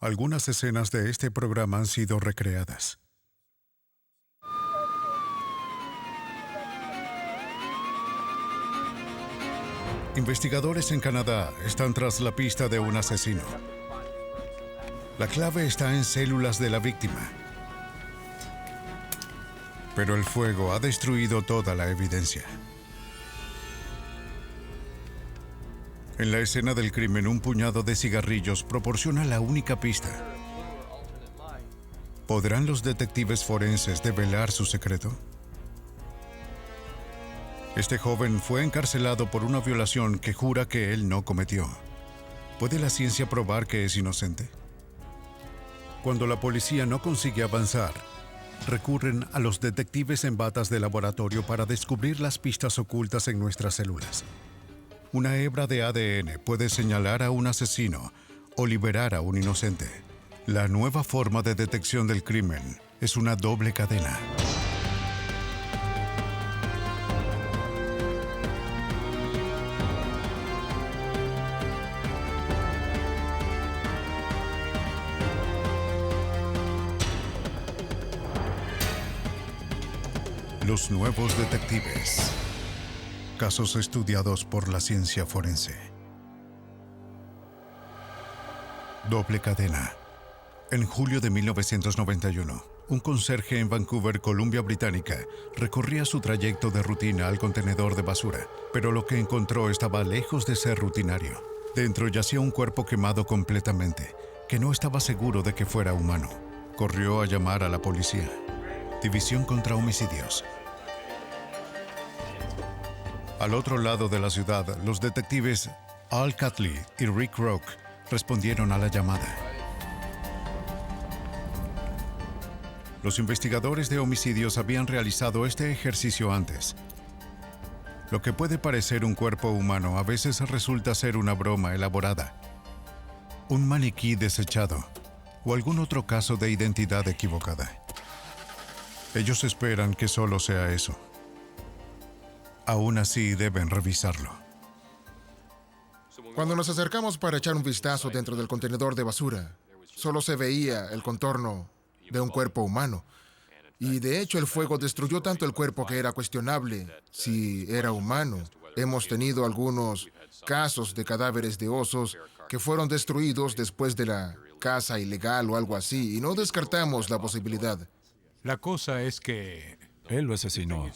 Algunas escenas de este programa han sido recreadas. Investigadores en Canadá están tras la pista de un asesino. La clave está en células de la víctima. Pero el fuego ha destruido toda la evidencia. En la escena del crimen, un puñado de cigarrillos proporciona la única pista. ¿Podrán los detectives forenses develar su secreto? Este joven fue encarcelado por una violación que jura que él no cometió. ¿Puede la ciencia probar que es inocente? Cuando la policía no consigue avanzar, recurren a los detectives en batas de laboratorio para descubrir las pistas ocultas en nuestras células. Una hebra de ADN puede señalar a un asesino o liberar a un inocente. La nueva forma de detección del crimen es una doble cadena. Los nuevos detectives. Casos estudiados por la ciencia forense. Doble cadena. En julio de 1991, un conserje en Vancouver, Columbia Británica, recorría su trayecto de rutina al contenedor de basura, pero lo que encontró estaba lejos de ser rutinario. Dentro yacía un cuerpo quemado completamente, que no estaba seguro de que fuera humano. Corrió a llamar a la policía. División contra Homicidios. Al otro lado de la ciudad, los detectives Al Catley y Rick Rock respondieron a la llamada. Los investigadores de homicidios habían realizado este ejercicio antes. Lo que puede parecer un cuerpo humano a veces resulta ser una broma elaborada, un maniquí desechado o algún otro caso de identidad equivocada. Ellos esperan que solo sea eso. Aún así, deben revisarlo. Cuando nos acercamos para echar un vistazo dentro del contenedor de basura, solo se veía el contorno de un cuerpo humano. Y de hecho, el fuego destruyó tanto el cuerpo que era cuestionable si era humano. Hemos tenido algunos casos de cadáveres de osos que fueron destruidos después de la caza ilegal o algo así, y no descartamos la posibilidad. La cosa es que él lo asesinó.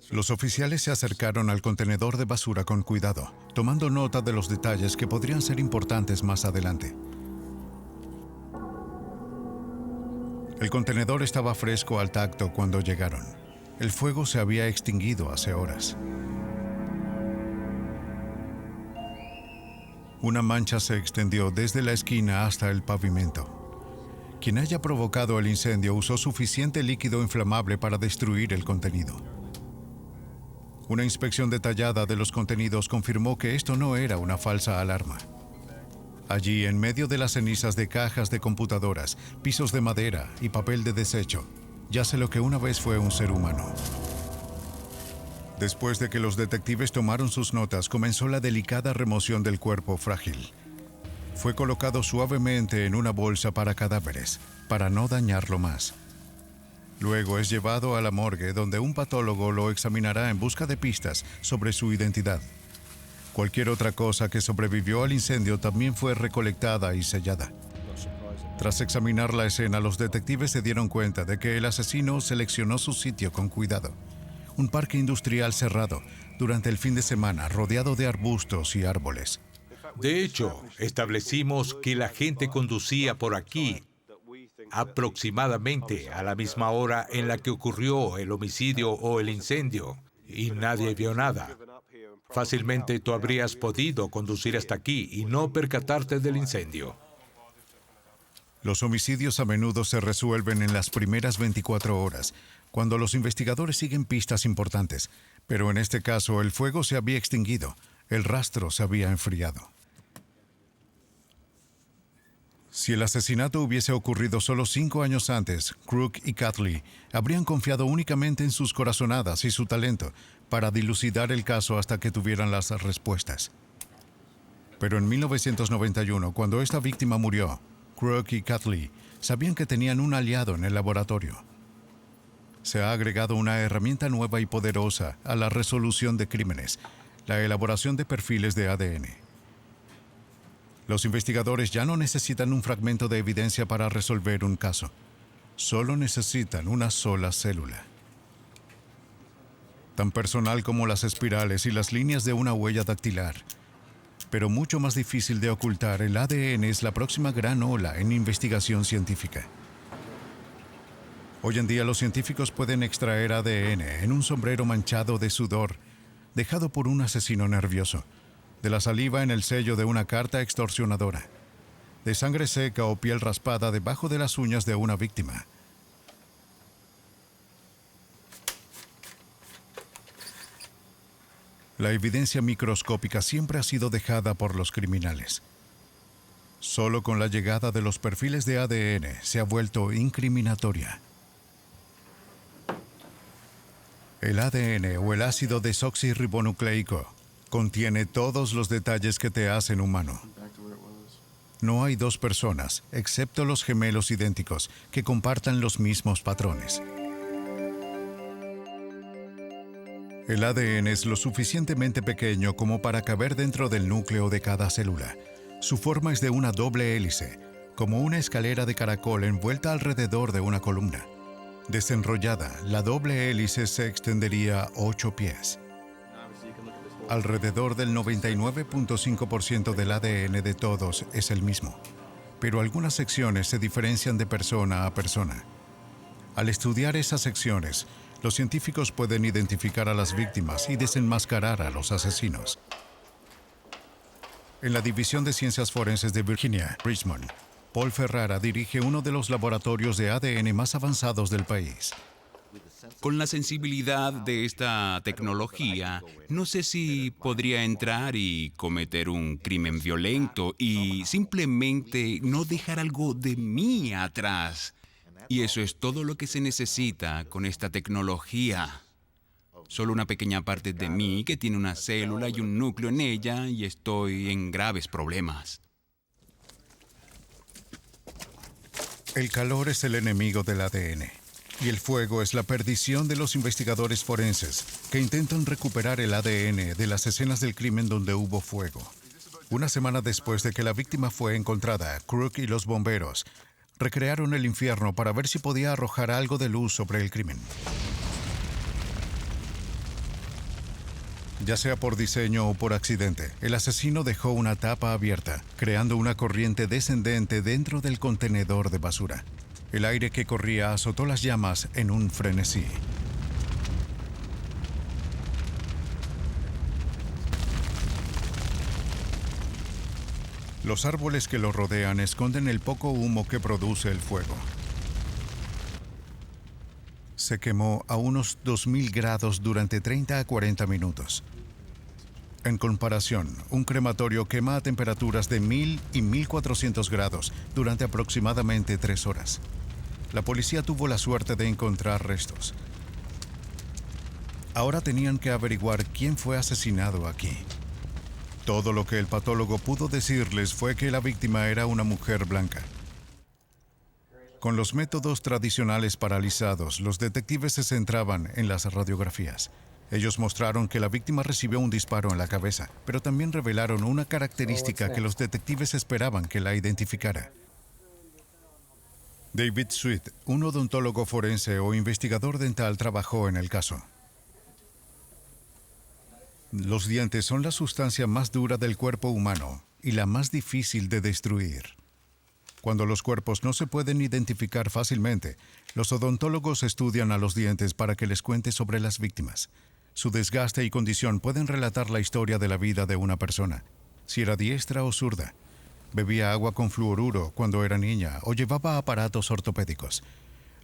Los oficiales se acercaron al contenedor de basura con cuidado, tomando nota de los detalles que podrían ser importantes más adelante. El contenedor estaba fresco al tacto cuando llegaron. El fuego se había extinguido hace horas. Una mancha se extendió desde la esquina hasta el pavimento. Quien haya provocado el incendio usó suficiente líquido inflamable para destruir el contenido. Una inspección detallada de los contenidos confirmó que esto no era una falsa alarma. Allí, en medio de las cenizas de cajas de computadoras, pisos de madera y papel de desecho, yace lo que una vez fue un ser humano. Después de que los detectives tomaron sus notas, comenzó la delicada remoción del cuerpo frágil. Fue colocado suavemente en una bolsa para cadáveres, para no dañarlo más. Luego es llevado a la morgue, donde un patólogo lo examinará en busca de pistas sobre su identidad. Cualquier otra cosa que sobrevivió al incendio también fue recolectada y sellada. Tras examinar la escena, los detectives se dieron cuenta de que el asesino seleccionó su sitio con cuidado. Un parque industrial cerrado, durante el fin de semana, rodeado de arbustos y árboles. De hecho, establecimos que la gente conducía por aquí aproximadamente a la misma hora en la que ocurrió el homicidio o el incendio, y nadie vio nada. Fácilmente tú habrías podido conducir hasta aquí y no percatarte del incendio. Los homicidios a menudo se resuelven en las primeras 24 horas, cuando los investigadores siguen pistas importantes, pero en este caso el fuego se había extinguido, el rastro se había enfriado. Si el asesinato hubiese ocurrido solo 5 años antes, Crook y Catley habrían confiado únicamente en sus corazonadas y su talento para dilucidar el caso hasta que tuvieran las respuestas. Pero en 1991, cuando esta víctima murió, Crook y Catley sabían que tenían un aliado en el laboratorio. Se ha agregado una herramienta nueva y poderosa a la resolución de crímenes, la elaboración de perfiles de ADN. Los investigadores ya no necesitan un fragmento de evidencia para resolver un caso. Solo necesitan una sola célula. Tan personal como las espirales y las líneas de una huella dactilar. Pero mucho más difícil de ocultar, el ADN es la próxima gran ola en investigación científica. Hoy en día los científicos pueden extraer ADN en un sombrero manchado de sudor, dejado por un asesino nervioso, de la saliva en el sello de una carta extorsionadora, de sangre seca o piel raspada debajo de las uñas de una víctima. La evidencia microscópica siempre ha sido dejada por los criminales. Solo con la llegada de los perfiles de ADN se ha vuelto incriminatoria. El ADN o el ácido desoxirribonucleico contiene todos los detalles que te hacen humano. No hay dos personas, excepto los gemelos idénticos, que compartan los mismos patrones. El ADN es lo suficientemente pequeño como para caber dentro del núcleo de cada célula. Su forma es de una doble hélice, como una escalera de caracol envuelta alrededor de una columna. Desenrollada, la doble hélice se extendería 8 pies. Alrededor del 99.5% del ADN de todos es el mismo, pero algunas secciones se diferencian de persona a persona. Al estudiar esas secciones, los científicos pueden identificar a las víctimas y desenmascarar a los asesinos. En la División de Ciencias Forenses de Virginia, Richmond, Paul Ferrara dirige uno de los laboratorios de ADN más avanzados del país. Con la sensibilidad de esta tecnología, no sé si podría entrar y cometer un crimen violento y simplemente no dejar algo de mí atrás. Y eso es todo lo que se necesita con esta tecnología. Solo una pequeña parte de mí que tiene una célula y un núcleo en ella y estoy en graves problemas. El calor es el enemigo del ADN y el fuego es la perdición de los investigadores forenses que intentan recuperar el ADN de las escenas del crimen donde hubo fuego. Una semana después de que la víctima fue encontrada, Crook y los bomberos recrearon el infierno para ver si podía arrojar algo de luz sobre el crimen. Ya sea por diseño o por accidente, el asesino dejó una tapa abierta, creando una corriente descendente dentro del contenedor de basura. El aire que corría azotó las llamas en un frenesí. Los árboles que lo rodean esconden el poco humo que produce el fuego. Se quemó a unos 2000 grados durante 30 a 40 minutos. En comparación, un crematorio quema a temperaturas de 1000 y 1400 grados durante aproximadamente 3 horas. La policía tuvo la suerte de encontrar restos. Ahora tenían que averiguar quién fue asesinado aquí. Todo lo que el patólogo pudo decirles fue que la víctima era una mujer blanca. Con los métodos tradicionales paralizados, los detectives se centraban en las radiografías. Ellos mostraron que la víctima recibió un disparo en la cabeza, pero también revelaron una característica que los detectives esperaban que la identificara. David Sweet, un odontólogo forense o investigador dental, trabajó en el caso. Los dientes son la sustancia más dura del cuerpo humano y la más difícil de destruir. Cuando los cuerpos no se pueden identificar fácilmente, los odontólogos estudian a los dientes para que les cuente sobre las víctimas. Su desgaste y condición pueden relatar la historia de la vida de una persona, si era diestra o zurda, bebía agua con fluoruro cuando era niña o llevaba aparatos ortopédicos.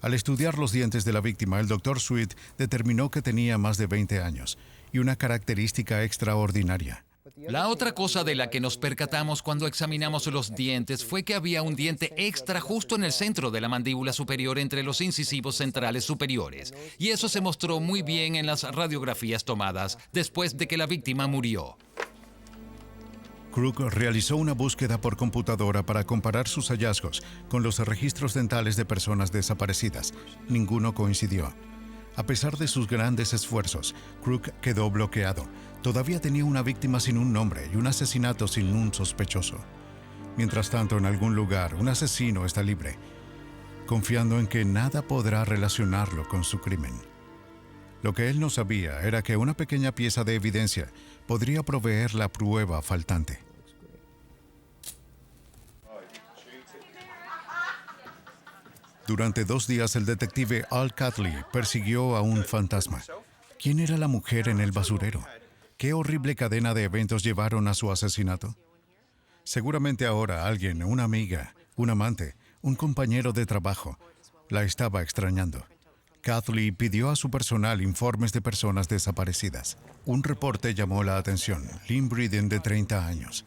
Al estudiar los dientes de la víctima, el Dr. Sweet determinó que tenía más de 20 años y una característica extraordinaria. La otra cosa de la que nos percatamos cuando examinamos los dientes fue que había un diente extra justo en el centro de la mandíbula superior entre los incisivos centrales superiores. Y eso se mostró muy bien en las radiografías tomadas después de que la víctima murió. Crook realizó una búsqueda por computadora para comparar sus hallazgos con los registros dentales de personas desaparecidas. Ninguno coincidió. A pesar de sus grandes esfuerzos, Crook quedó bloqueado. Todavía tenía una víctima sin un nombre y un asesinato sin un sospechoso. Mientras tanto, en algún lugar, un asesino está libre, confiando en que nada podrá relacionarlo con su crimen. Lo que él no sabía era que una pequeña pieza de evidencia podría proveer la prueba faltante. Durante 2 días, el detective Al Catley persiguió a un fantasma. ¿Quién era la mujer en el basurero? ¿Qué horrible cadena de eventos llevaron a su asesinato? Seguramente ahora alguien, una amiga, un amante, un compañero de trabajo, la estaba extrañando. Catley pidió a su personal informes de personas desaparecidas. Un reporte llamó la atención: Lynn Breeden, de 30 años.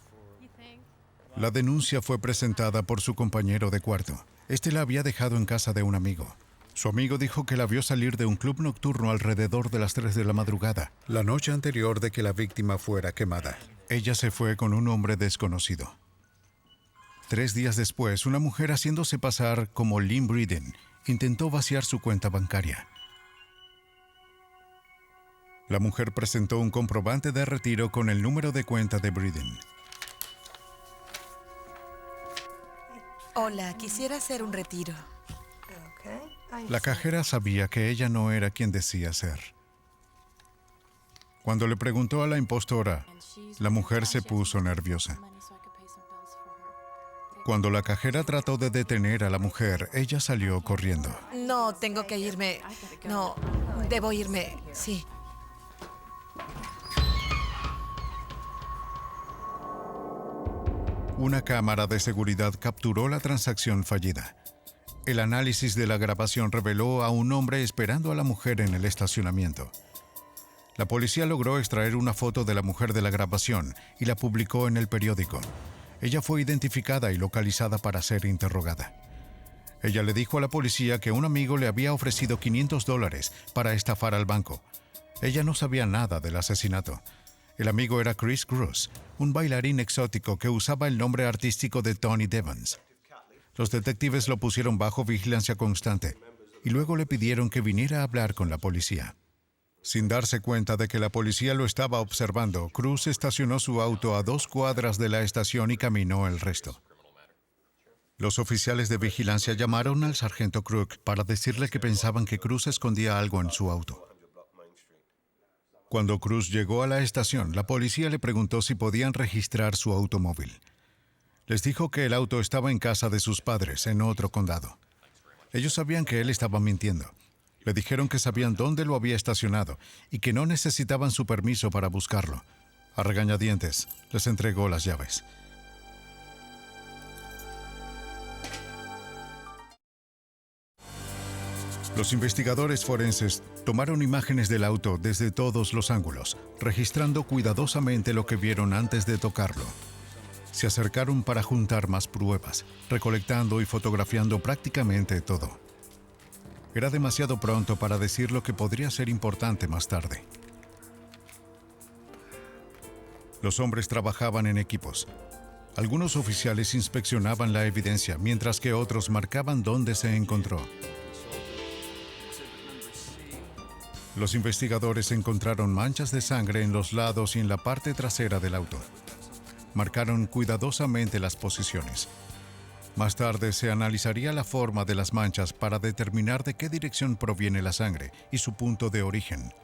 La denuncia fue presentada por su compañero de cuarto. Este la había dejado en casa de un amigo. Su amigo dijo que la vio salir de un club nocturno alrededor de las 3 de la madrugada, la noche anterior de que la víctima fuera quemada. Ella se fue con un hombre desconocido. 3 días después, una mujer haciéndose pasar como Lynn Breeden intentó vaciar su cuenta bancaria. La mujer presentó un comprobante de retiro con el número de cuenta de Breeden. Hola, quisiera hacer un retiro. La cajera sabía que ella no era quien decía ser. Cuando le preguntó a la impostora, la mujer se puso nerviosa. Cuando la cajera trató de detener a la mujer, ella salió corriendo. No, tengo que irme. No, debo irme, sí. Una cámara de seguridad capturó la transacción fallida. El análisis de la grabación reveló a un hombre esperando a la mujer en el estacionamiento. La policía logró extraer una foto de la mujer de la grabación y la publicó en el periódico. Ella fue identificada y localizada para ser interrogada. Ella le dijo a la policía que un amigo le había ofrecido $500 para estafar al banco. Ella no sabía nada del asesinato. El amigo era Chris Cruz, un bailarín exótico que usaba el nombre artístico de Tony Devons. Los detectives lo pusieron bajo vigilancia constante y luego le pidieron que viniera a hablar con la policía. Sin darse cuenta de que la policía lo estaba observando, Cruz estacionó su auto a 2 cuadras de la estación y caminó el resto. Los oficiales de vigilancia llamaron al sargento Crook para decirle que pensaban que Cruz escondía algo en su auto. Cuando Cruz llegó a la estación, la policía le preguntó si podían registrar su automóvil. Les dijo que el auto estaba en casa de sus padres, en otro condado. Ellos sabían que él estaba mintiendo. Le dijeron que sabían dónde lo había estacionado y que no necesitaban su permiso para buscarlo. A regañadientes, les entregó las llaves. Los investigadores forenses tomaron imágenes del auto desde todos los ángulos, registrando cuidadosamente lo que vieron antes de tocarlo. Se acercaron para juntar más pruebas, recolectando y fotografiando prácticamente todo. Era demasiado pronto para decir lo que podría ser importante más tarde. Los hombres trabajaban en equipos. Algunos oficiales inspeccionaban la evidencia, mientras que otros marcaban dónde se encontró. Los investigadores encontraron manchas de sangre en los lados y en la parte trasera del auto. Marcaron cuidadosamente las posiciones. Más tarde se analizaría la forma de las manchas para determinar de qué dirección proviene la sangre y su punto de origen.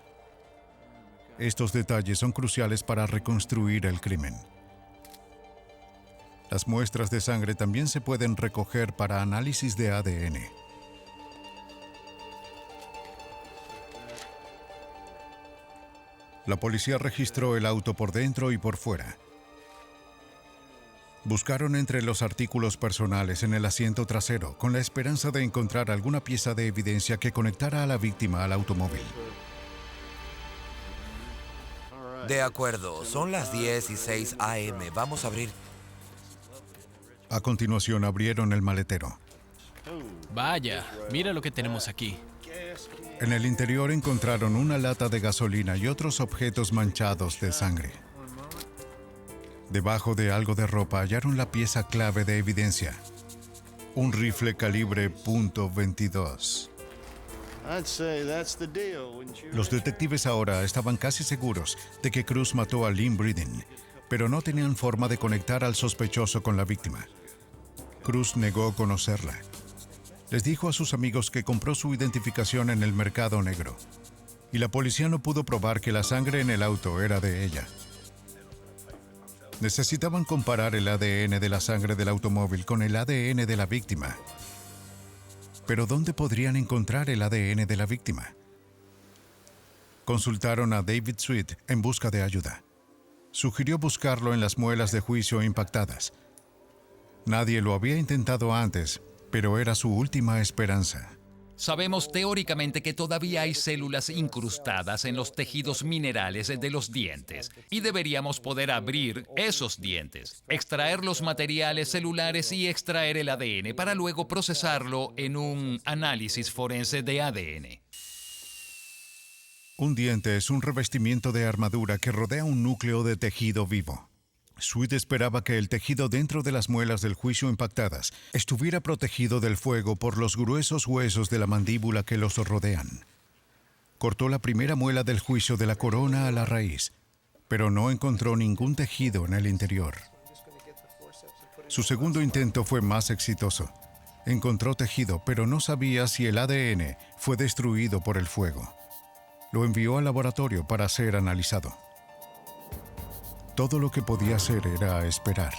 Estos detalles son cruciales para reconstruir el crimen. Las muestras de sangre también se pueden recoger para análisis de ADN. La policía registró el auto por dentro y por fuera. Buscaron entre los artículos personales en el asiento trasero con la esperanza de encontrar alguna pieza de evidencia que conectara a la víctima al automóvil. De acuerdo, son las 10:06 a.m. Vamos a abrir. A continuación abrieron el maletero. Vaya, mira lo que tenemos aquí. En el interior encontraron una lata de gasolina y otros objetos manchados de sangre. Debajo de algo de ropa hallaron la pieza clave de evidencia. Un rifle calibre .22. Los detectives ahora estaban casi seguros de que Cruz mató a Lynn Breeden, pero no tenían forma de conectar al sospechoso con la víctima. Cruz negó conocerla. Les dijo a sus amigos que compró su identificación en el mercado negro, y la policía no pudo probar que la sangre en el auto era de ella. Necesitaban comparar el ADN de la sangre del automóvil con el ADN de la víctima. Pero ¿dónde podrían encontrar el ADN de la víctima? Consultaron a David Sweet en busca de ayuda. Sugirió buscarlo en las muelas de juicio impactadas. Nadie lo había intentado antes, pero era su última esperanza. Sabemos teóricamente que todavía hay células incrustadas en los tejidos minerales de los dientes y deberíamos poder abrir esos dientes, extraer los materiales celulares y extraer el ADN para luego procesarlo en un análisis forense de ADN. Un diente es un revestimiento de armadura que rodea un núcleo de tejido vivo. Sweet esperaba que el tejido dentro de las muelas del juicio impactadas estuviera protegido del fuego por los gruesos huesos de la mandíbula que los rodean. Cortó la primera muela del juicio de la corona a la raíz, pero no encontró ningún tejido en el interior. Su segundo intento fue más exitoso. Encontró tejido, pero no sabía si el ADN fue destruido por el fuego. Lo envió al laboratorio para ser analizado. Todo lo que podía hacer era esperar.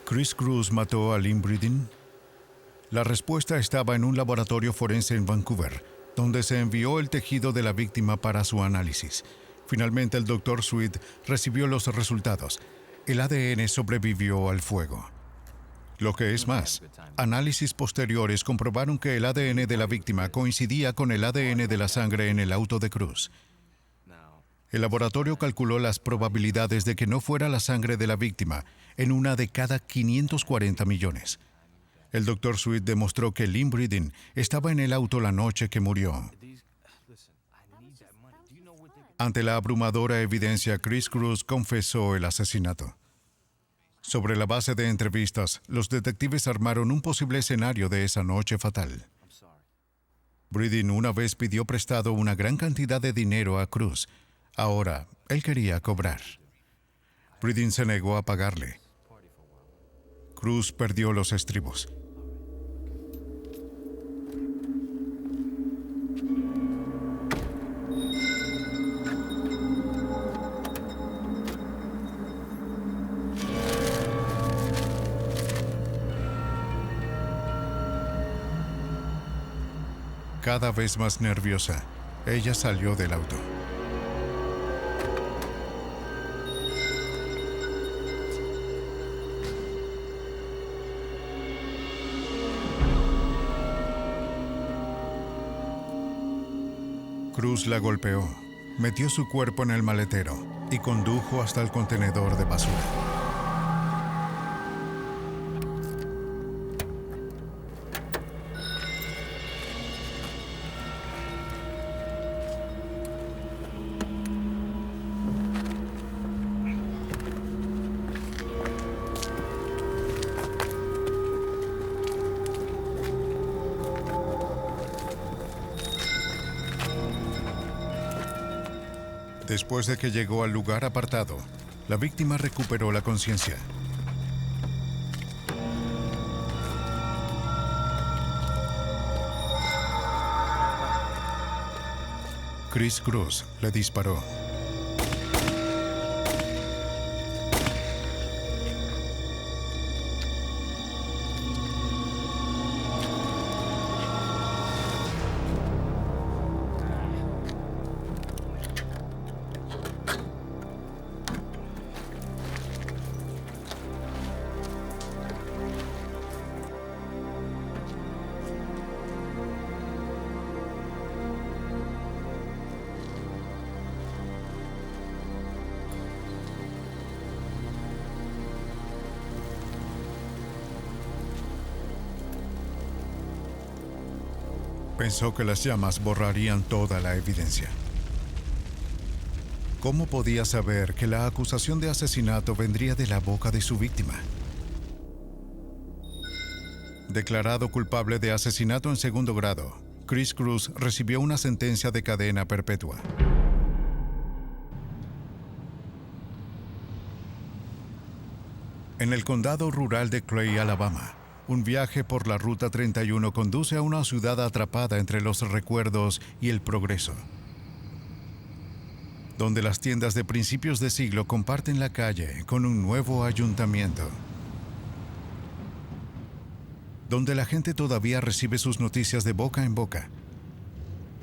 ¿Chris Cruz mató a Lynn Breeden? La respuesta estaba en un laboratorio forense en Vancouver, donde se envió el tejido de la víctima para su análisis. Finalmente, el Dr. Sweet recibió los resultados. El ADN sobrevivió al fuego. Lo que es más, análisis posteriores comprobaron que el ADN de la víctima coincidía con el ADN de la sangre en el auto de Cruz. El laboratorio calculó las probabilidades de que no fuera la sangre de la víctima en una de cada 540 millones. El Dr. Sweet demostró que Lynn Breeden estaba en el auto la noche que murió. Ante la abrumadora evidencia, Chris Cruz confesó el asesinato. Sobre la base de entrevistas, los detectives armaron un posible escenario de esa noche fatal. Breeden una vez pidió prestado una gran cantidad de dinero a Cruz. Ahora, él quería cobrar. Breeden se negó a pagarle. Cruz perdió los estribos. Cada vez más nerviosa, ella salió del auto. Cruz la golpeó, metió su cuerpo en el maletero y condujo hasta el contenedor de basura. Después de que llegó al lugar apartado, la víctima recuperó la conciencia. Chris Cruz le disparó. Pensó que las llamas borrarían toda la evidencia. ¿Cómo podía saber que la acusación de asesinato vendría de la boca de su víctima? Declarado culpable de asesinato en segundo grado, Chris Cruz recibió una sentencia de cadena perpetua. En el condado rural de Clay, Alabama, un viaje por la Ruta 31 conduce a una ciudad atrapada entre los recuerdos y el progreso, donde las tiendas de principios de siglo comparten la calle con un nuevo ayuntamiento, donde la gente todavía recibe sus noticias de boca en boca,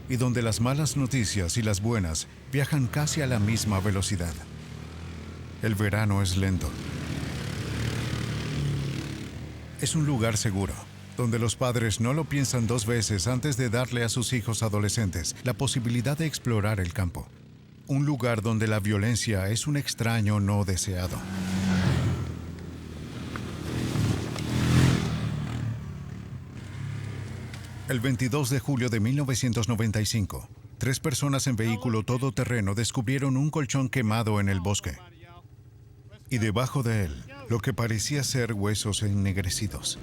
y donde las malas noticias y las buenas viajan casi a la misma velocidad. El verano es lento. Es un lugar seguro, donde los padres no lo piensan dos veces antes de darle a sus hijos adolescentes la posibilidad de explorar el campo. Un lugar donde la violencia es un extraño no deseado. El 22 de julio de 1995, 3 personas en vehículo todoterreno descubrieron un colchón quemado en el bosque. Y debajo de él, lo que parecía ser huesos ennegrecidos.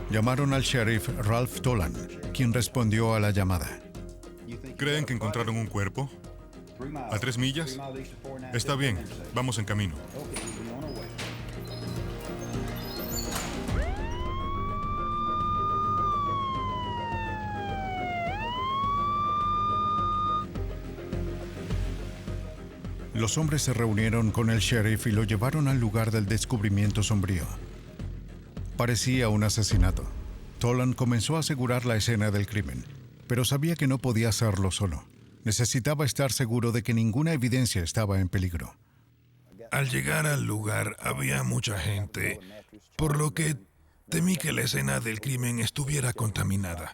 Llamaron al sheriff Ralph Tolan, quien respondió a la llamada. ¿Creen que encontraron un cuerpo? ¿A 3 millas? Está bien, vamos en camino. Los hombres se reunieron con el sheriff y lo llevaron al lugar del descubrimiento sombrío. Parecía un asesinato. Tolan comenzó a asegurar la escena del crimen, pero sabía que no podía hacerlo solo. Necesitaba estar seguro de que ninguna evidencia estaba en peligro. Al llegar al lugar había mucha gente, por lo que temí que la escena del crimen estuviera contaminada.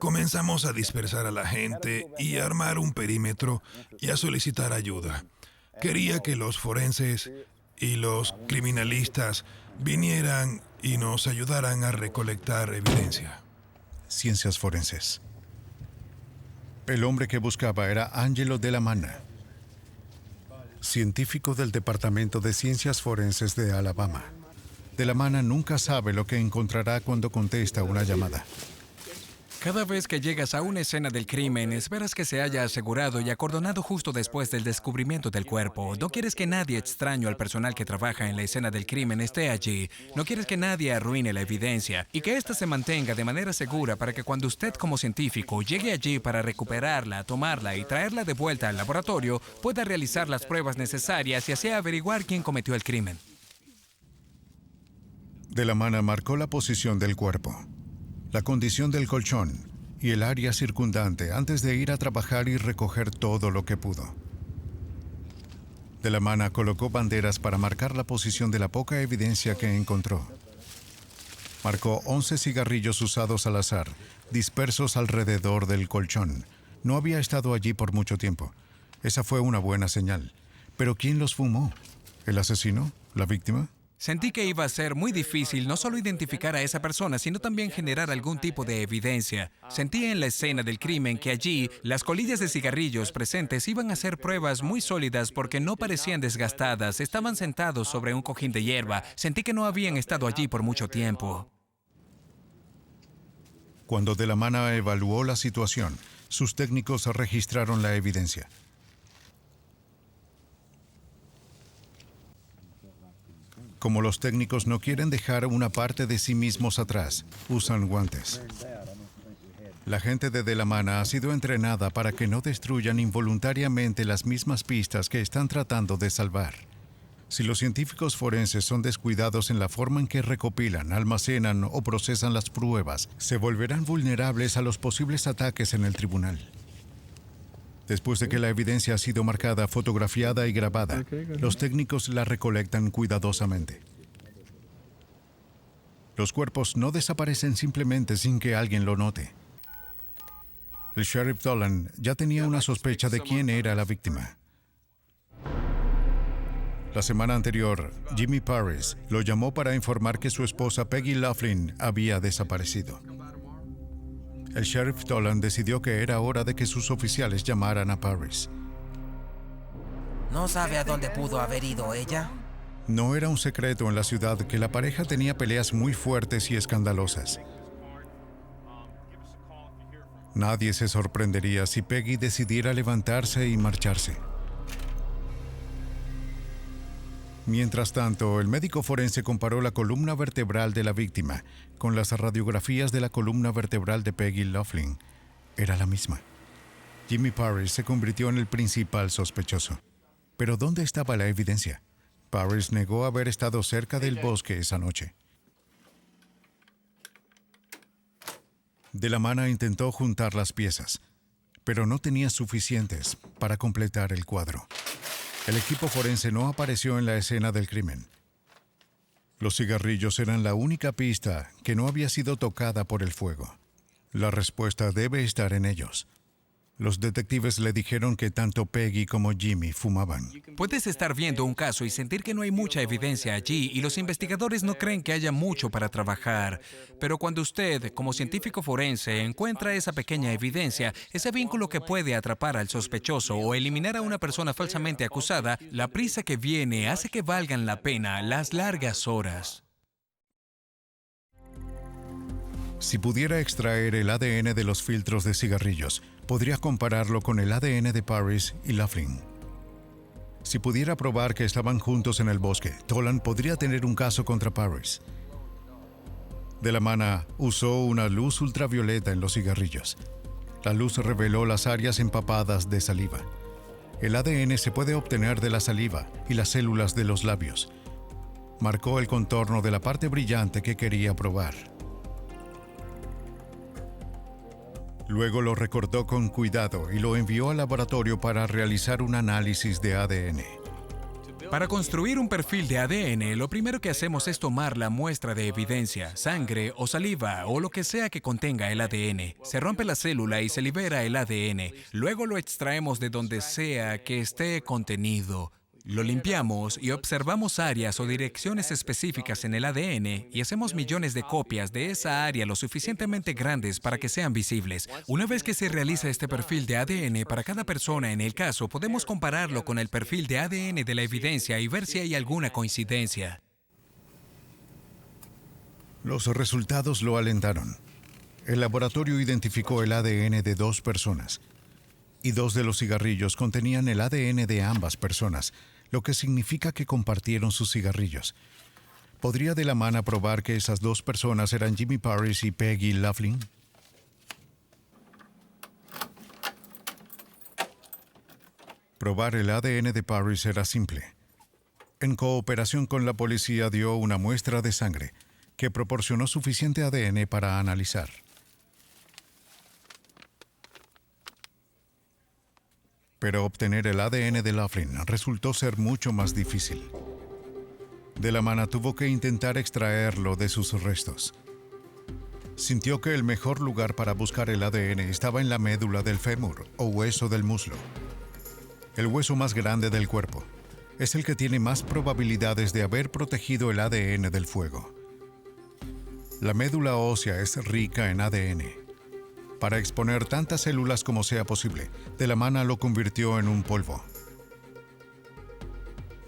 Comenzamos a dispersar a la gente y a armar un perímetro y a solicitar ayuda. Quería que los forenses y los criminalistas vinieran y nos ayudaran a recolectar evidencia. Ciencias forenses. El hombre que buscaba era Angelo de la Mana, científico del Departamento de Ciencias Forenses de Alabama. De la Mana nunca sabe lo que encontrará cuando contesta una llamada. Cada vez que llegas a una escena del crimen, esperas que se haya asegurado y acordonado justo después del descubrimiento del cuerpo. No quieres que nadie extraño al personal que trabaja en la escena del crimen esté allí. No quieres que nadie arruine la evidencia y que ésta se mantenga de manera segura para que cuando usted como científico llegue allí para recuperarla, tomarla y traerla de vuelta al laboratorio, pueda realizar las pruebas necesarias y así averiguar quién cometió el crimen. De la Mana marcó la posición del cuerpo, la condición del colchón y el área circundante antes de ir a trabajar y recoger todo lo que pudo. De la Mana colocó banderas para marcar la posición de la poca evidencia que encontró. Marcó 11 cigarrillos usados al azar, dispersos alrededor del colchón. No había estado allí por mucho tiempo. Esa fue una buena señal. ¿Pero quién los fumó? ¿El asesino? ¿La víctima? Sentí que iba a ser muy difícil no solo identificar a esa persona, sino también generar algún tipo de evidencia. Sentí en la escena del crimen que allí las colillas de cigarrillos presentes iban a ser pruebas muy sólidas porque no parecían desgastadas, estaban sentados sobre un cojín de hierba. Sentí que no habían estado allí por mucho tiempo. Cuando De la Mana evaluó la situación, sus técnicos registraron la evidencia. Como los técnicos no quieren dejar una parte de sí mismos atrás, usan guantes. La gente de la Mana ha sido entrenada para que no destruyan involuntariamente las mismas pistas que están tratando de salvar. Si los científicos forenses son descuidados en la forma en que recopilan, almacenan o procesan las pruebas, se volverán vulnerables a los posibles ataques en el tribunal. Después de que la evidencia ha sido marcada, fotografiada y grabada, los técnicos la recolectan cuidadosamente. Los cuerpos no desaparecen simplemente sin que alguien lo note. El sheriff Tolan ya tenía una sospecha de quién era la víctima. La semana anterior, Jimmy Parris lo llamó para informar que su esposa Peggy Laughlin había desaparecido. El sheriff Tolan decidió que era hora de que sus oficiales llamaran a Parris. ¿No sabe a dónde pudo haber ido ella? No era un secreto en la ciudad que la pareja tenía peleas muy fuertes y escandalosas. Nadie se sorprendería si Peggy decidiera levantarse y marcharse. Mientras tanto, el médico forense comparó la columna vertebral de la víctima con las radiografías de la columna vertebral de Peggy Laughlin. Era la misma. Jimmy Parris se convirtió en el principal sospechoso. Pero ¿dónde estaba la evidencia? Parris negó haber estado cerca del bosque esa noche. De la mano intentó juntar las piezas, pero no tenía suficientes para completar el cuadro. El equipo forense no apareció en la escena del crimen. Los cigarrillos eran la única pista que no había sido tocada por el fuego. La respuesta debe estar en ellos. Los detectives le dijeron que tanto Peggy como Jimmy fumaban. Puedes estar viendo un caso y sentir que no hay mucha evidencia allí y los investigadores no creen que haya mucho para trabajar. Pero cuando usted, como científico forense, encuentra esa pequeña evidencia, ese vínculo que puede atrapar al sospechoso o eliminar a una persona falsamente acusada, la prisa que viene hace que valgan la pena las largas horas. Si pudiera extraer el ADN de los filtros de cigarrillos, podría compararlo con el ADN de Parris y Laughlin. Si pudiera probar que estaban juntos en el bosque, Tolan podría tener un caso contra Parris. De la mano usó una luz ultravioleta en los cigarrillos. La luz reveló las áreas empapadas de saliva. El ADN se puede obtener de la saliva y las células de los labios. Marcó el contorno de la parte brillante que quería probar. Luego lo recortó con cuidado y lo envió al laboratorio para realizar un análisis de ADN. Para construir un perfil de ADN, lo primero que hacemos es tomar la muestra de evidencia, sangre o saliva o lo que sea que contenga el ADN. Se rompe la célula y se libera el ADN. Luego lo extraemos de donde sea que esté contenido. Lo limpiamos y observamos áreas o direcciones específicas en el ADN y hacemos millones de copias de esa área lo suficientemente grandes para que sean visibles. Una vez que se realiza este perfil de ADN para cada persona en el caso, podemos compararlo con el perfil de ADN de la evidencia y ver si hay alguna coincidencia. Los resultados lo alentaron. El laboratorio identificó el ADN de 2 personas y 2 de los cigarrillos contenían el ADN de ambas personas, lo que significa que compartieron sus cigarrillos. ¿Podría de la mano probar que esas 2 personas eran Jimmy Parris y Peggy Laughlin? Probar el ADN de Parris era simple. En cooperación con la policía dio una muestra de sangre, que proporcionó suficiente ADN para analizar. Pero obtener el ADN de Laughlin resultó ser mucho más difícil. De la mano tuvo que intentar extraerlo de sus restos. Sintió que el mejor lugar para buscar el ADN estaba en la médula del fémur o hueso del muslo. El hueso más grande del cuerpo. Es el que tiene más probabilidades de haber protegido el ADN del fuego. La médula ósea es rica en ADN. Para exponer tantas células como sea posible, de la mano lo convirtió en un polvo.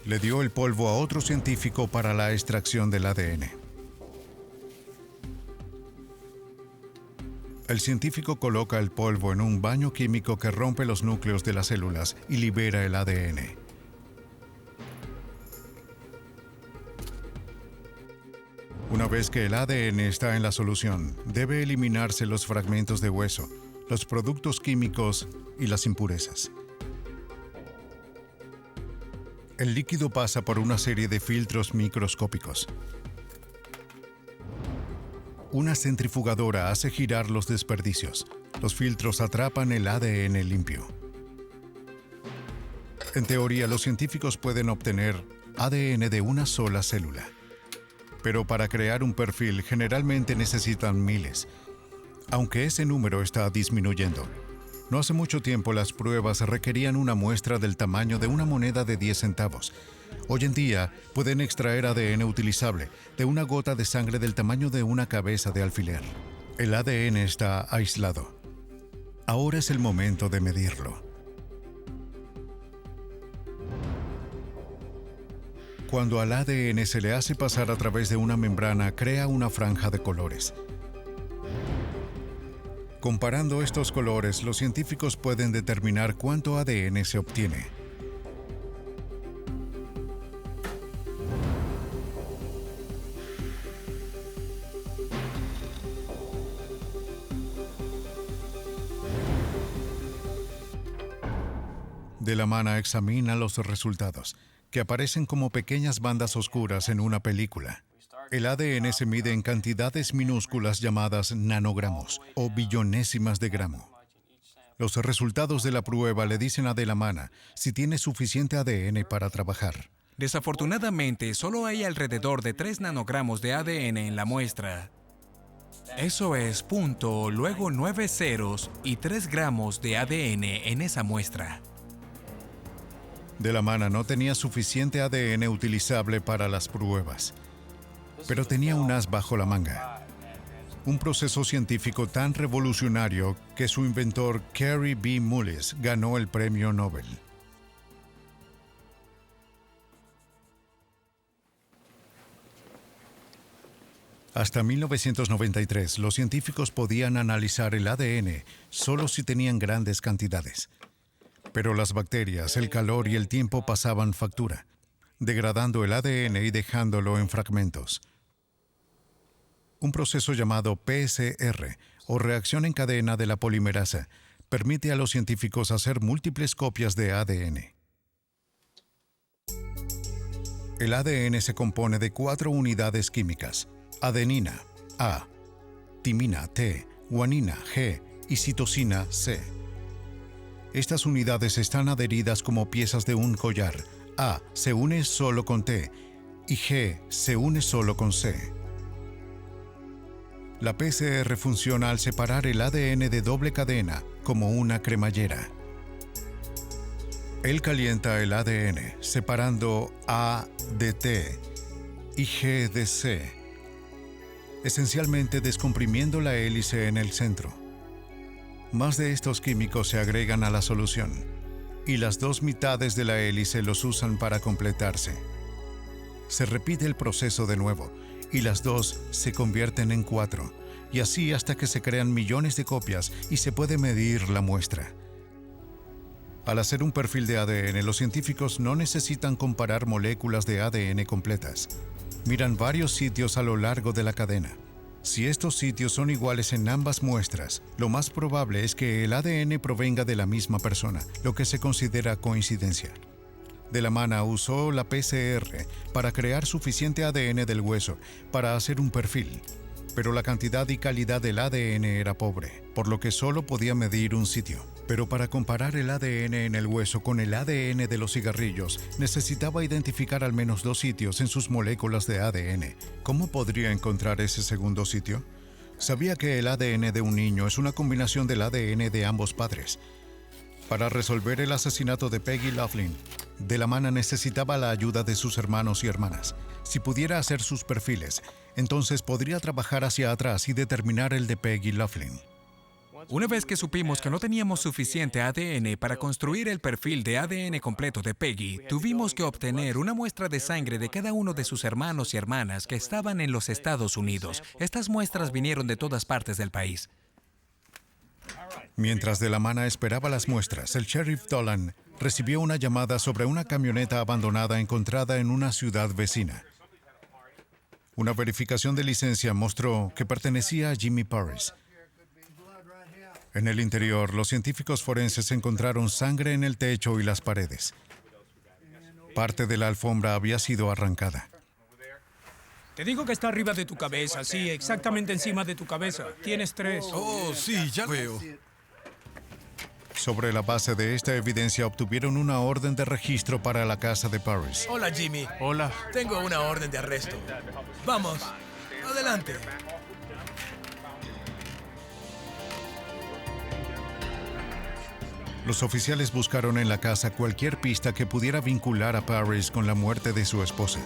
Le dio el polvo a otro científico para la extracción del ADN. El científico coloca el polvo en un baño químico que rompe los núcleos de las células y libera el ADN. Una vez que el ADN está en la solución, debe eliminarse los fragmentos de hueso, los productos químicos y las impurezas. El líquido pasa por una serie de filtros microscópicos. Una centrifugadora hace girar los desperdicios. Los filtros atrapan el ADN limpio. En teoría, los científicos pueden obtener ADN de una sola célula. Pero para crear un perfil generalmente necesitan miles, aunque ese número está disminuyendo. No hace mucho tiempo las pruebas requerían una muestra del tamaño de una moneda de 10 centavos, Hoy en día pueden extraer ADN utilizable de una gota de sangre del tamaño de una cabeza de alfiler. El ADN está aislado. Ahora es el momento de medirlo. Cuando al ADN se le hace pasar a través de una membrana, crea una franja de colores. Comparando estos colores, los científicos pueden determinar cuánto ADN se obtiene. De la mano examina los resultados, que aparecen como pequeñas bandas oscuras en una película. El ADN se mide en cantidades minúsculas llamadas nanogramos o billonésimas de gramo. Los resultados de la prueba le dicen a De la Mano si tiene suficiente ADN para trabajar. Desafortunadamente, solo hay alrededor de 3 nanogramos de ADN en la muestra. Eso es punto, luego 9 ceros y 3 gramos de ADN en esa muestra. De la Mano no tenía suficiente ADN utilizable para las pruebas, pero tenía un as bajo la manga. Un proceso científico tan revolucionario que su inventor Carey B. Mullis ganó el premio Nobel. Hasta 1993, los científicos podían analizar el ADN solo si tenían grandes cantidades. Pero las bacterias, el calor y el tiempo pasaban factura, degradando el ADN y dejándolo en fragmentos. Un proceso llamado PCR, o reacción en cadena de la polimerasa, permite a los científicos hacer múltiples copias de ADN. El ADN se compone de 4 unidades químicas: adenina, A, timina, T, guanina, G y citosina, C. Estas unidades están adheridas como piezas de un collar. A se une solo con T y G se une solo con C. La PCR funciona al separar el ADN de doble cadena como una cremallera. Él calienta el ADN, separando A de T y G de C, esencialmente descomprimiendo la hélice en el centro. Más de estos químicos se agregan a la solución, y las 2 mitades de la hélice los usan para completarse. Se repite el proceso de nuevo, y las 2 se convierten en 4, y así hasta que se crean millones de copias y se puede medir la muestra. Al hacer un perfil de ADN, los científicos no necesitan comparar moléculas de ADN completas. Miran varios sitios a lo largo de la cadena. Si estos sitios son iguales en ambas muestras, lo más probable es que el ADN provenga de la misma persona, lo que se considera coincidencia. De la Mano usó la PCR para crear suficiente ADN del hueso para hacer un perfil, pero la cantidad y calidad del ADN era pobre, por lo que solo podía medir un sitio. Pero para comparar el ADN en el hueso con el ADN de los cigarrillos, necesitaba identificar al menos 2 sitios en sus moléculas de ADN. ¿Cómo podría encontrar ese segundo sitio? Sabía que el ADN de un niño es una combinación del ADN de ambos padres. Para resolver el asesinato de Peggy Laughlin, De la Mano necesitaba la ayuda de sus hermanos y hermanas. Si pudiera hacer sus perfiles, entonces podría trabajar hacia atrás y determinar el de Peggy Laughlin. Una vez que supimos que no teníamos suficiente ADN para construir el perfil de ADN completo de Peggy, tuvimos que obtener una muestra de sangre de cada uno de sus hermanos y hermanas que estaban en los Estados Unidos. Estas muestras vinieron de todas partes del país. Mientras De la Mano esperaba las muestras, el sheriff Dolan recibió una llamada sobre una camioneta abandonada encontrada en una ciudad vecina. Una verificación de licencia mostró que pertenecía a Jimmy Parris. En el interior, los científicos forenses encontraron sangre en el techo y las paredes. Parte de la alfombra había sido arrancada. Te digo que está arriba de tu cabeza, sí, exactamente encima de tu cabeza. Tienes 3. Oh, sí, ya veo. Sobre la base de esta evidencia obtuvieron una orden de registro para la casa de Parris. Hola, Jimmy. Hola. Tengo una orden de arresto. Vamos, adelante. Los oficiales buscaron en la casa cualquier pista que pudiera vincular a Parrish con la muerte de su esposa,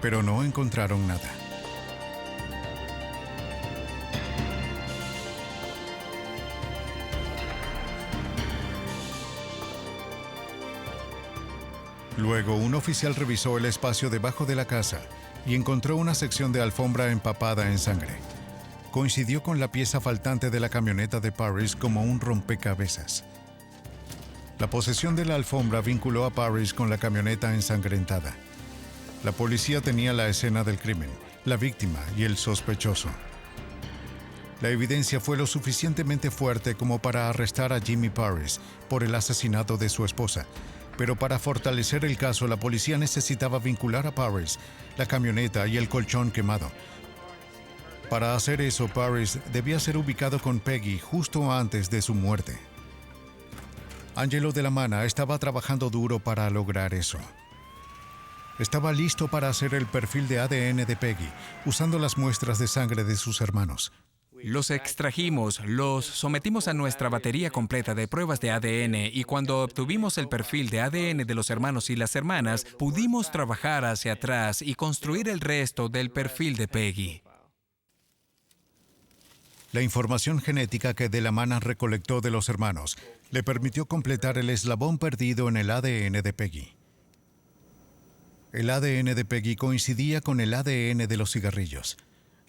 pero no encontraron nada. Luego, un oficial revisó el espacio debajo de la casa y encontró una sección de alfombra empapada en sangre. Coincidió con la pieza faltante de la camioneta de Parrish como un rompecabezas. La posesión de la alfombra vinculó a Parrish con la camioneta ensangrentada. La policía tenía la escena del crimen, la víctima y el sospechoso. La evidencia fue lo suficientemente fuerte como para arrestar a Jimmy Parrish por el asesinato de su esposa, pero para fortalecer el caso la policía necesitaba vincular a Parrish, la camioneta y el colchón quemado. Para hacer eso, Parrish debía ser ubicado con Peggy justo antes de su muerte. Angelo Dell'Amana estaba trabajando duro para lograr eso. Estaba listo para hacer el perfil de ADN de Peggy, usando las muestras de sangre de sus hermanos. Los extrajimos, los sometimos a nuestra batería completa de pruebas de ADN y cuando obtuvimos el perfil de ADN de los hermanos y las hermanas, pudimos trabajar hacia atrás y construir el resto del perfil de Peggy. La información genética que Dell'Amana recolectó de los hermanos le permitió completar el eslabón perdido en el ADN de Peggy. El ADN de Peggy coincidía con el ADN de los cigarrillos.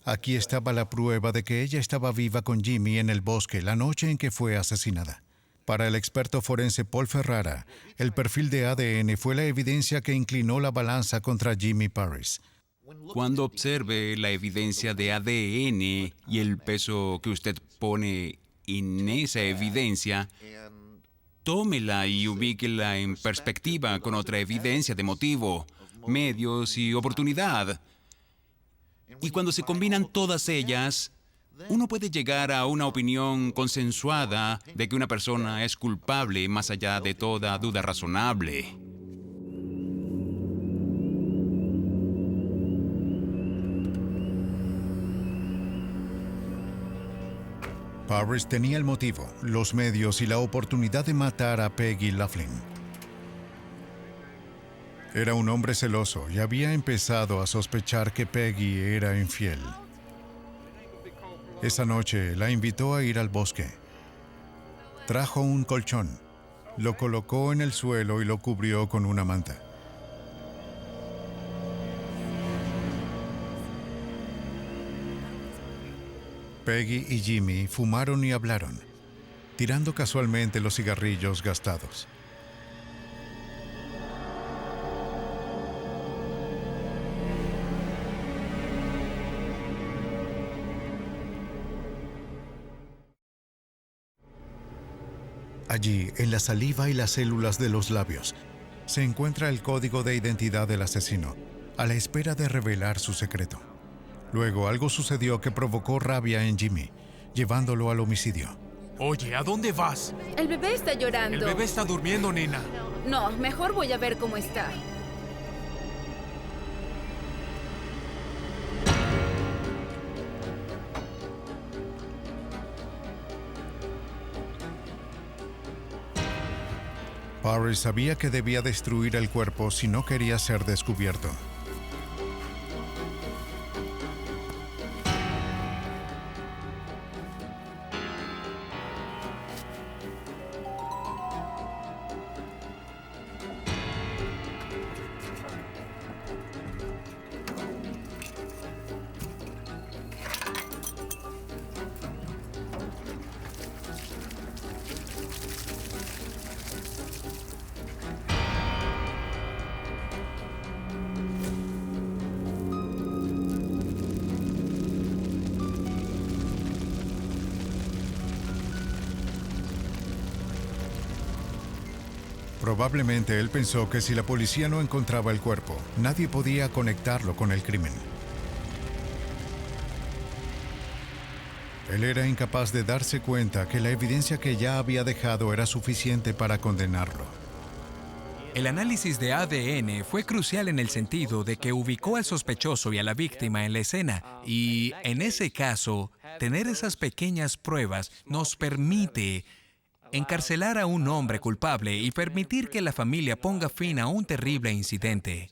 Aquí estaba la prueba de que ella estaba viva con Jimmy en el bosque la noche en que fue asesinada. Para el experto forense Paul Ferrara, el perfil de ADN fue la evidencia que inclinó la balanza contra Jimmy Parrish. Cuando observe la evidencia de ADN y el peso que usted pone en esa evidencia, tómela y ubíquela en perspectiva con otra evidencia de motivo, medios y oportunidad. Y cuando se combinan todas ellas, uno puede llegar a una opinión consensuada de que una persona es culpable más allá de toda duda razonable. Parrish tenía el motivo, los medios y la oportunidad de matar a Peggy Laughlin. Era un hombre celoso y había empezado a sospechar que Peggy era infiel. Esa noche la invitó a ir al bosque. Trajo un colchón, lo colocó en el suelo y lo cubrió con una manta. Peggy y Jimmy fumaron y hablaron, tirando casualmente los cigarrillos gastados. Allí, en la saliva y las células de los labios, se encuentra el código de identidad del asesino, a la espera de revelar su secreto. Luego, algo sucedió que provocó rabia en Jimmy, llevándolo al homicidio. Oye, ¿a dónde vas? El bebé está llorando. El bebé está durmiendo, nena. No, mejor voy a ver cómo está. Parrish sabía que debía destruir el cuerpo si no quería ser descubierto. Probablemente él pensó que si la policía no encontraba el cuerpo, nadie podía conectarlo con el crimen. Él era incapaz de darse cuenta que la evidencia que ya había dejado era suficiente para condenarlo. El análisis de ADN fue crucial en el sentido de que ubicó al sospechoso y a la víctima en la escena, y en ese caso, tener esas pequeñas pruebas nos permite encarcelar a un hombre culpable y permitir que la familia ponga fin a un terrible incidente.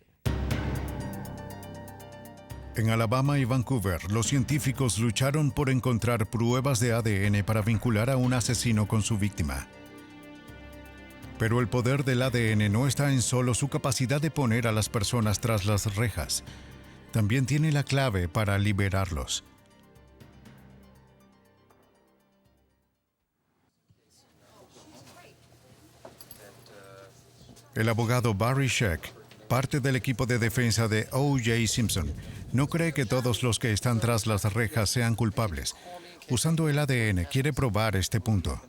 En Alabama y Vancouver, los científicos lucharon por encontrar pruebas de ADN para vincular a un asesino con su víctima. Pero el poder del ADN no está en solo su capacidad de poner a las personas tras las rejas. También tiene la clave para liberarlos. El abogado Barry Scheck, parte del equipo de defensa de O.J. Simpson, no cree que todos los que están tras las rejas sean culpables. Usando el ADN, quiere probar este punto.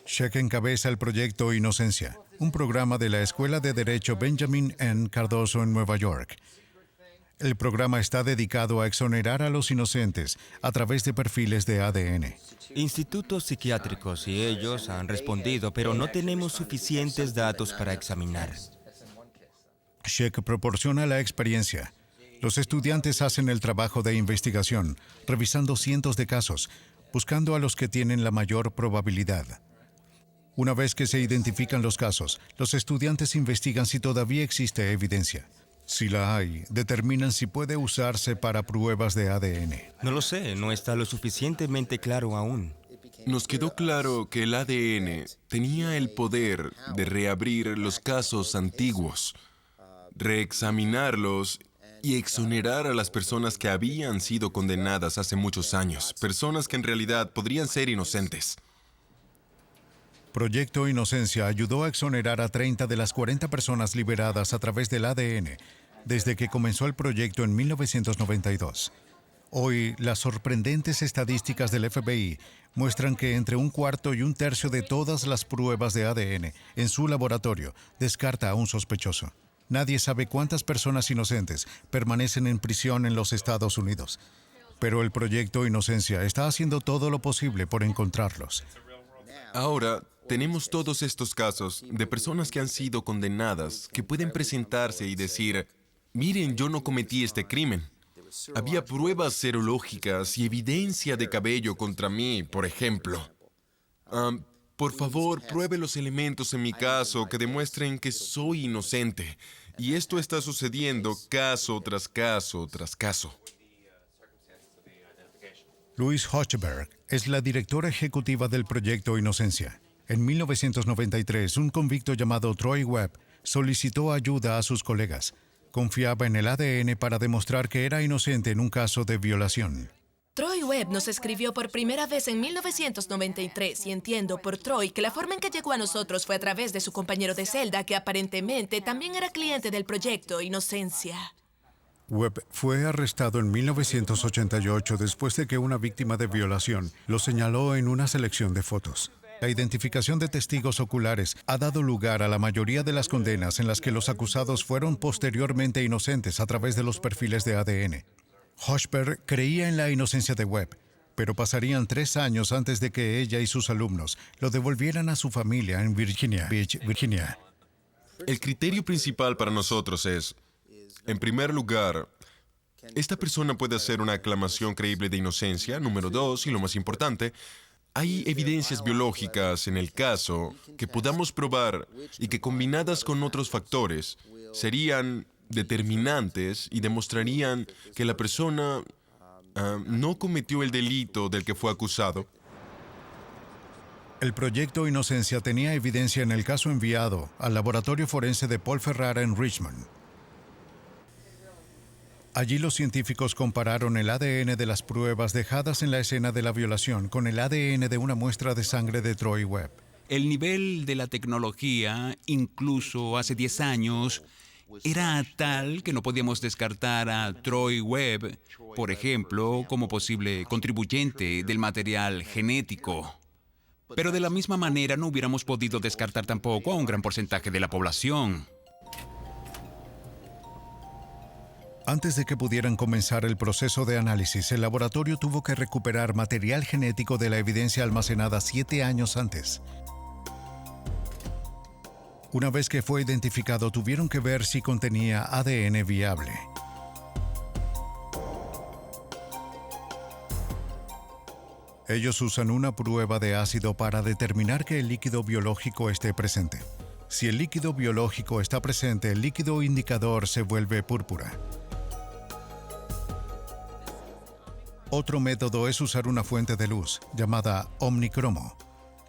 Scheck encabeza el proyecto Inocencia, un programa de la Escuela de Derecho Benjamin N. Cardozo en Nueva York. El programa está dedicado a exonerar a los inocentes a través de perfiles de ADN. Institutos psiquiátricos y ellos han respondido, pero no tenemos suficientes datos para examinar. Scheck proporciona la experiencia. Los estudiantes hacen el trabajo de investigación, revisando cientos de casos, buscando a los que tienen la mayor probabilidad. Una vez que se identifican los casos, los estudiantes investigan si todavía existe evidencia. Si la hay, determinan si puede usarse para pruebas de ADN. No lo sé, no está lo suficientemente claro aún. Nos quedó claro que el ADN tenía el poder de reabrir los casos antiguos, reexaminarlos y exonerar a las personas que habían sido condenadas hace muchos años, personas que en realidad podrían ser inocentes. Proyecto Inocencia ayudó a exonerar a 30 de las 40 personas liberadas a través del ADN desde que comenzó el proyecto en 1992. Hoy, las sorprendentes estadísticas del FBI muestran que entre un cuarto y un tercio de todas las pruebas de ADN en su laboratorio descarta a un sospechoso. Nadie sabe cuántas personas inocentes permanecen en prisión en los Estados Unidos, pero el Proyecto Inocencia está haciendo todo lo posible por encontrarlos. Ahora, tenemos todos estos casos de personas que han sido condenadas, que pueden presentarse y decir, miren, yo no cometí este crimen. Había pruebas serológicas y evidencia de cabello contra mí, por ejemplo. Por favor, pruebe los elementos en mi caso que demuestren que soy inocente. Y esto está sucediendo caso tras caso tras caso. Louise Hochberg es la directora ejecutiva del Proyecto Inocencia. En 1993, un convicto llamado Troy Webb solicitó ayuda a sus colegas. Confiaba en el ADN para demostrar que era inocente en un caso de violación. Troy Webb nos escribió por primera vez en 1993 y entiendo por Troy que la forma en que llegó a nosotros fue a través de su compañero de celda que aparentemente también era cliente del Proyecto Inocencia. Webb fue arrestado en 1988 después de que una víctima de violación lo señaló en una selección de fotos. La identificación de testigos oculares ha dado lugar a la mayoría de las condenas en las que los acusados fueron posteriormente inocentes a través de los perfiles de ADN. Hochberg creía en la inocencia de Webb, pero pasarían 3 años antes de que ella y sus alumnos lo devolvieran a su familia en Virginia Beach, Virginia. El criterio principal para nosotros es, en primer lugar, esta persona puede hacer una aclamación creíble de inocencia. Número 2, y lo más importante, hay evidencias biológicas en el caso que podamos probar y que combinadas con otros factores serían determinantes y demostrarían que la persona no cometió el delito del que fue acusado. El Proyecto Inocencia tenía evidencia en el caso enviado al laboratorio forense de Paul Ferrara en Richmond. Allí los científicos compararon el ADN de las pruebas dejadas en la escena de la violación con el ADN de una muestra de sangre de Troy Webb. El nivel de la tecnología, incluso hace 10 años, era tal que no podíamos descartar a Troy Webb, por ejemplo, como posible contribuyente del material genético. Pero de la misma manera no hubiéramos podido descartar tampoco a un gran porcentaje de la población. Antes de que pudieran comenzar el proceso de análisis, el laboratorio tuvo que recuperar material genético de la evidencia almacenada 7 años antes. Una vez que fue identificado, tuvieron que ver si contenía ADN viable. Ellos usan una prueba de ácido para determinar que el líquido biológico esté presente. Si el líquido biológico está presente, el líquido indicador se vuelve púrpura. Otro método es usar una fuente de luz, llamada omnicromo,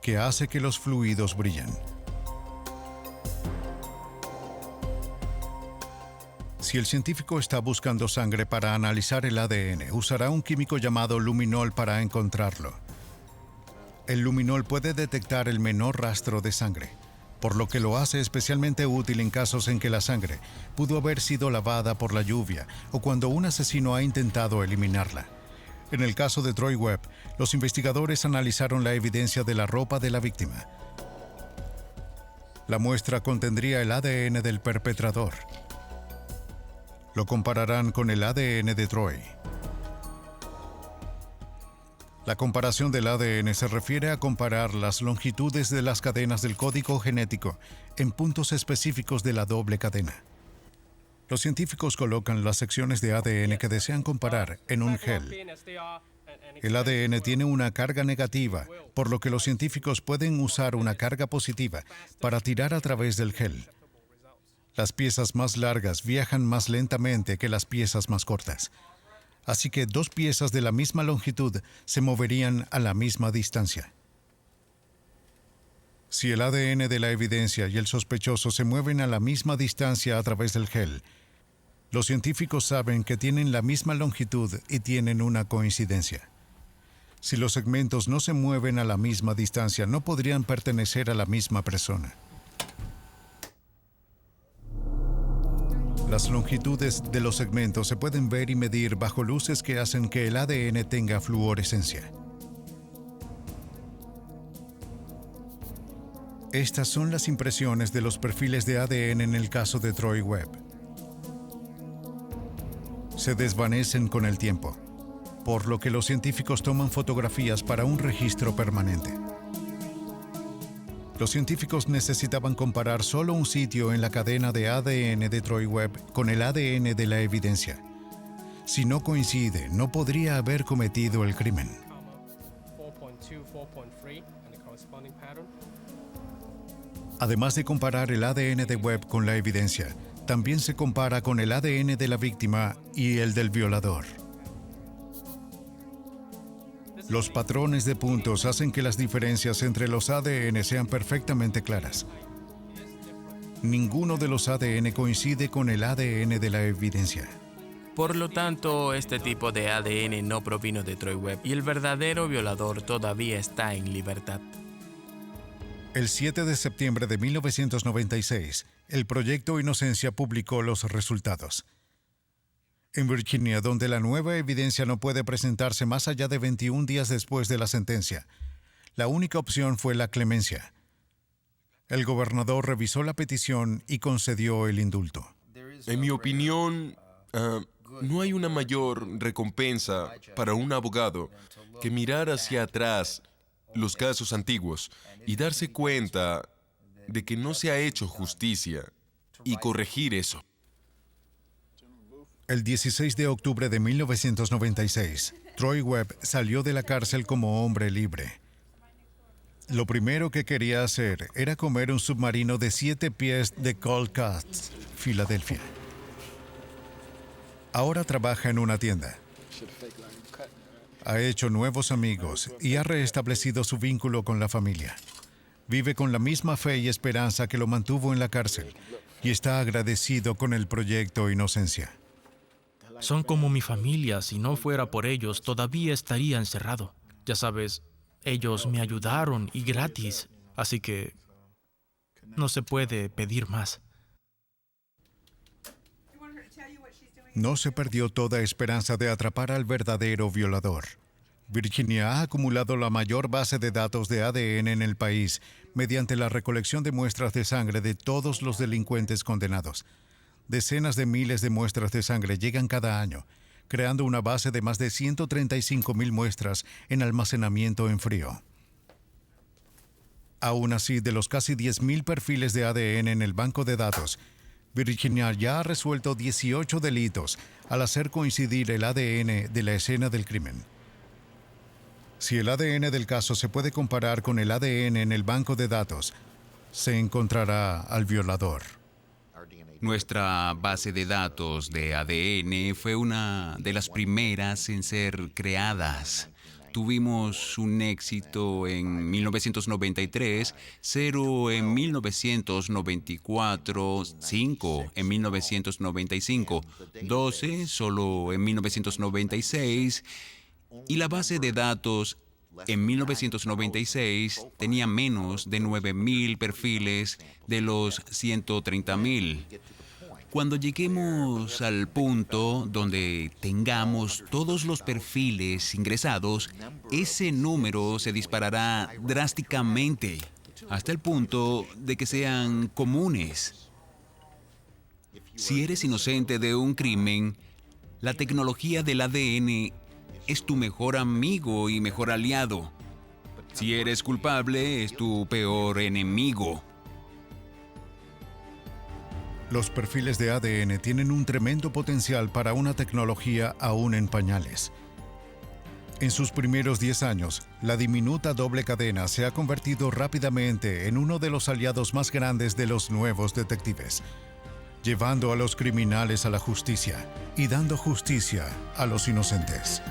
que hace que los fluidos brillen. Si el científico está buscando sangre para analizar el ADN, usará un químico llamado luminol para encontrarlo. El luminol puede detectar el menor rastro de sangre, por lo que lo hace especialmente útil en casos en que la sangre pudo haber sido lavada por la lluvia o cuando un asesino ha intentado eliminarla. En el caso de Troy Webb, los investigadores analizaron la evidencia de la ropa de la víctima. La muestra contendría el ADN del perpetrador. Lo compararán con el ADN de Troy. La comparación del ADN se refiere a comparar las longitudes de las cadenas del código genético en puntos específicos de la doble cadena. Los científicos colocan las secciones de ADN que desean comparar en un gel. El ADN tiene una carga negativa, por lo que los científicos pueden usar una carga positiva para tirar a través del gel. Las piezas más largas viajan más lentamente que las piezas más cortas. Así que dos piezas de la misma longitud se moverían a la misma distancia. Si el ADN de la evidencia y el sospechoso se mueven a la misma distancia a través del gel, los científicos saben que tienen la misma longitud y tienen una coincidencia. Si los segmentos no se mueven a la misma distancia, no podrían pertenecer a la misma persona. Las longitudes de los segmentos se pueden ver y medir bajo luces que hacen que el ADN tenga fluorescencia. Estas son las impresiones de los perfiles de ADN en el caso de Troy Webb. Se desvanecen con el tiempo, por lo que los científicos toman fotografías para un registro permanente. Los científicos necesitaban comparar solo un sitio en la cadena de ADN de Troy Webb con el ADN de la evidencia. Si no coincide, no podría haber cometido el crimen. Además de comparar el ADN de Webb con la evidencia, también se compara con el ADN de la víctima y el del violador. Los patrones de puntos hacen que las diferencias entre los ADN sean perfectamente claras. Ninguno de los ADN coincide con el ADN de la evidencia. Por lo tanto, este tipo de ADN no provino de Troy Webb y el verdadero violador todavía está en libertad. El 7 de septiembre de 1996, el Proyecto Inocencia publicó los resultados. En Virginia, donde la nueva evidencia no puede presentarse más allá de 21 días después de la sentencia, la única opción fue la clemencia. El gobernador revisó la petición y concedió el indulto. En mi opinión, no hay una mayor recompensa para un abogado que mirar hacia atrás los casos antiguos y darse cuenta de que no se ha hecho justicia y corregir eso. El 16 de octubre de 1996, Troy Webb salió de la cárcel como hombre libre. Lo primero que quería hacer era comer un submarino de 7 pies de Cold Cuts, Filadelfia. Ahora trabaja en una tienda. Ha hecho nuevos amigos y ha reestablecido su vínculo con la familia. Vive con la misma fe y esperanza que lo mantuvo en la cárcel y está agradecido con el Proyecto Inocencia. Son como mi familia. Si no fuera por ellos, todavía estaría encerrado. Ya sabes, ellos me ayudaron y gratis. Así que no se puede pedir más. No se perdió toda esperanza de atrapar al verdadero violador. Virginia ha acumulado la mayor base de datos de ADN en el país mediante la recolección de muestras de sangre de todos los delincuentes condenados. Decenas de miles de muestras de sangre llegan cada año, creando una base de más de 135,000 muestras en almacenamiento en frío. Aún así, de los casi 10,000 perfiles de ADN en el banco de datos, Virginia ya ha resuelto 18 delitos al hacer coincidir el ADN de la escena del crimen. Si el ADN del caso se puede comparar con el ADN en el banco de datos, se encontrará al violador. Nuestra base de datos de ADN fue una de las primeras en ser creadas. Tuvimos un éxito en 1993, 0 en 1994, 5 en 1995, 12 solo en 1996, y la base de datos en 1996 tenía menos de 9,000 perfiles de los 130,000. Cuando lleguemos al punto donde tengamos todos los perfiles ingresados, ese número se disparará drásticamente, hasta el punto de que sean comunes. Si eres inocente de un crimen, la tecnología del ADN es tu mejor amigo y mejor aliado. Si eres culpable, es tu peor enemigo. Los perfiles de ADN tienen un tremendo potencial para una tecnología aún en pañales. En sus primeros 10 años, la diminuta doble cadena se ha convertido rápidamente en uno de los aliados más grandes de los nuevos detectives, llevando a los criminales a la justicia y dando justicia a los inocentes.